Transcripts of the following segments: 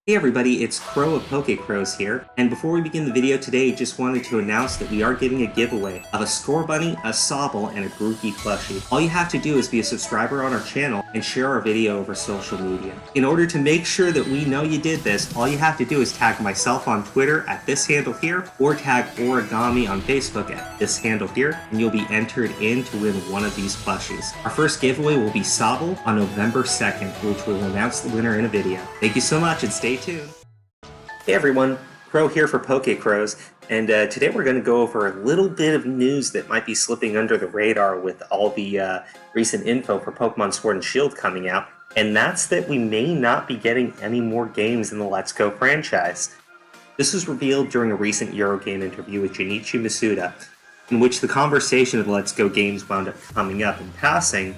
Hey everybody, it's Crow of PokeCrows here, and before we begin the video today, just wanted to announce that we are giving a giveaway of a Score Bunny, a Sobble, and a Grookey plushie. All you have to do is be a subscriber on our channel and share our video over social media. In order to make sure that we know you did this, all you have to do is tag myself on Twitter at this handle here, or tag Origami on Facebook at this handle here, and you'll be entered in to win one of these plushies. Our first giveaway will be Sobble on November 2nd, which we'll announce the winner in a video. Thank you so much and stay tuned. Hey everyone, Crow here for PokeCrows, and today we're going to go over a little bit of news that might be slipping under the radar with all the recent info for Pokemon Sword and Shield coming out, and that's that we may not be getting any more games in the Let's Go franchise. This was revealed during a recent Eurogame interview with Junichi Masuda, in which the conversation of the Let's Go games wound up coming up in passing,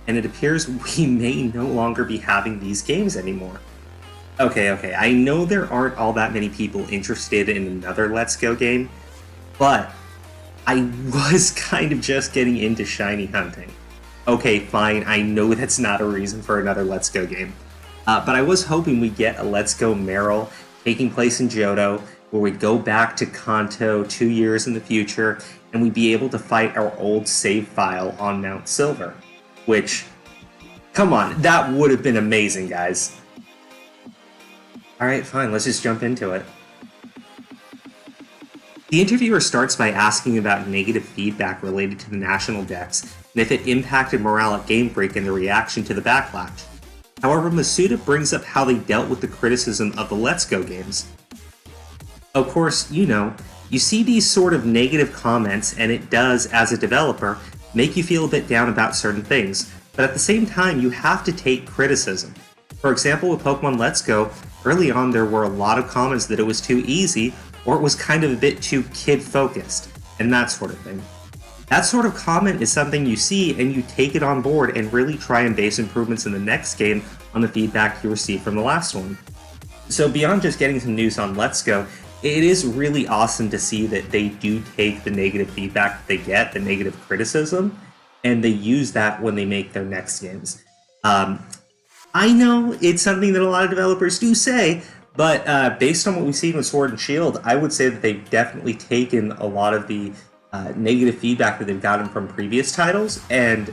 and it appears we may no longer be having these games anymore. Okay, I know there aren't all that many people interested in another Let's Go game, but I was kind of just getting into shiny hunting. Okay, fine, I know that's not a reason for another Let's Go game, but I was hoping we'd get a Let's Go Meryl taking place in Johto, where we'd go back to Kanto 2 years in the future, and we'd be able to fight our old save file on Mount Silver, which, come on, that would have been amazing, guys. Alright, fine, let's just jump into it. The interviewer starts by asking about negative feedback related to the national decks, and if it impacted morale at Game Freak and the reaction to the backlash. However, Masuda brings up how they dealt with the criticism of the Let's Go games. Of course, you see these sort of negative comments, and it does, as a developer, make you feel a bit down about certain things, but at the same time, you have to take criticism. For example, with Pokemon Let's Go, early on there were a lot of comments that it was too easy, or it was kind of a bit too kid-focused, and that sort of thing. That sort of comment is something you see and you take it on board and really try and base improvements in the next game on the feedback you received from the last one. So beyond just getting some news on Let's Go, it is really awesome to see that they do take the negative feedback that they get, the negative criticism, and they use that when they make their next games. I know it's something that a lot of developers do say, but based on what we've seen with Sword and Shield, I would say that they've definitely taken a lot of the negative feedback that they've gotten from previous titles, and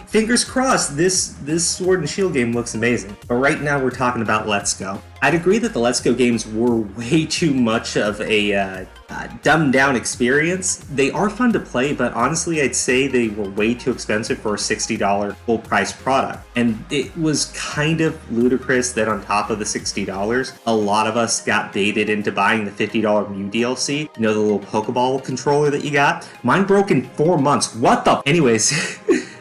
fingers crossed, this Sword and Shield game looks amazing. But right now we're talking about Let's Go. I'd agree that the Let's Go games were way too much of a dumbed down experience. They are fun to play, but honestly I'd say they were way too expensive for a $60 full price product. And it was kind of ludicrous that on top of the $60, a lot of us got baited into buying the $50 Mew DLC. You know, the little Pokeball controller that you got? Mine broke in 4 months. What the?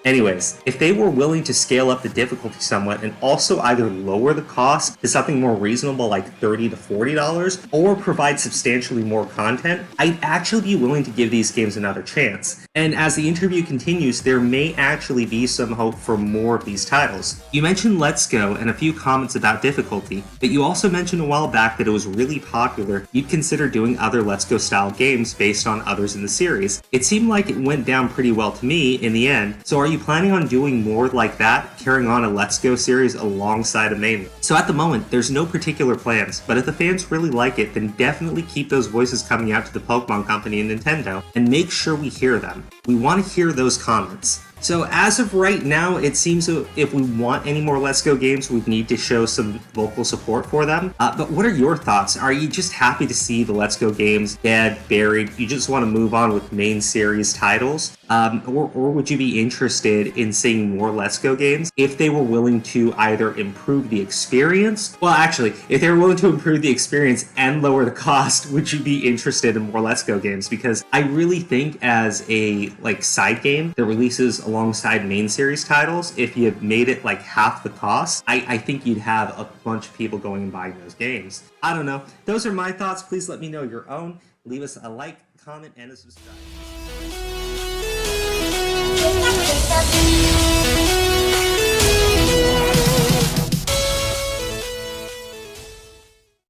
Anyways, if they were willing to scale up the difficulty somewhat and also either lower the cost to something more reasonable like $30 to $40 or provide substantially more content, I'd actually be willing to give these games another chance. And as the interview continues, there may actually be some hope for more of these titles. You mentioned Let's Go and a few comments about difficulty, but you also mentioned a while back that it was really popular. You'd consider doing other Let's Go style games based on others in the series. It seemed like it went down pretty well to me in the end, so are you planning on doing more like that, carrying on a Let's Go series alongside a main? So at the moment, there's no particular plans, but if the fans really like it, then definitely keep those voices coming out to the Pokemon Company and Nintendo, and make sure we hear them. We want to hear those comments. So as of right now, it seems that if we want any more Let's Go games, we need to show some vocal support for them. But what are your thoughts? Are you just happy to see the Let's Go games dead, buried? You just want to move on with main series titles? Or would you be interested in seeing more Let's Go games if they were willing to either improve the experience? Well, actually, if they were willing to improve the experience and lower the cost, would you be interested in more Let's Go games? Because I really think as a side game that releases alongside main series titles, if you made it like half the cost, I think you'd have a bunch of people going and buying those games. I don't know. Those are my thoughts. Please let me know your own. Leave us a like, comment, and a subscribe.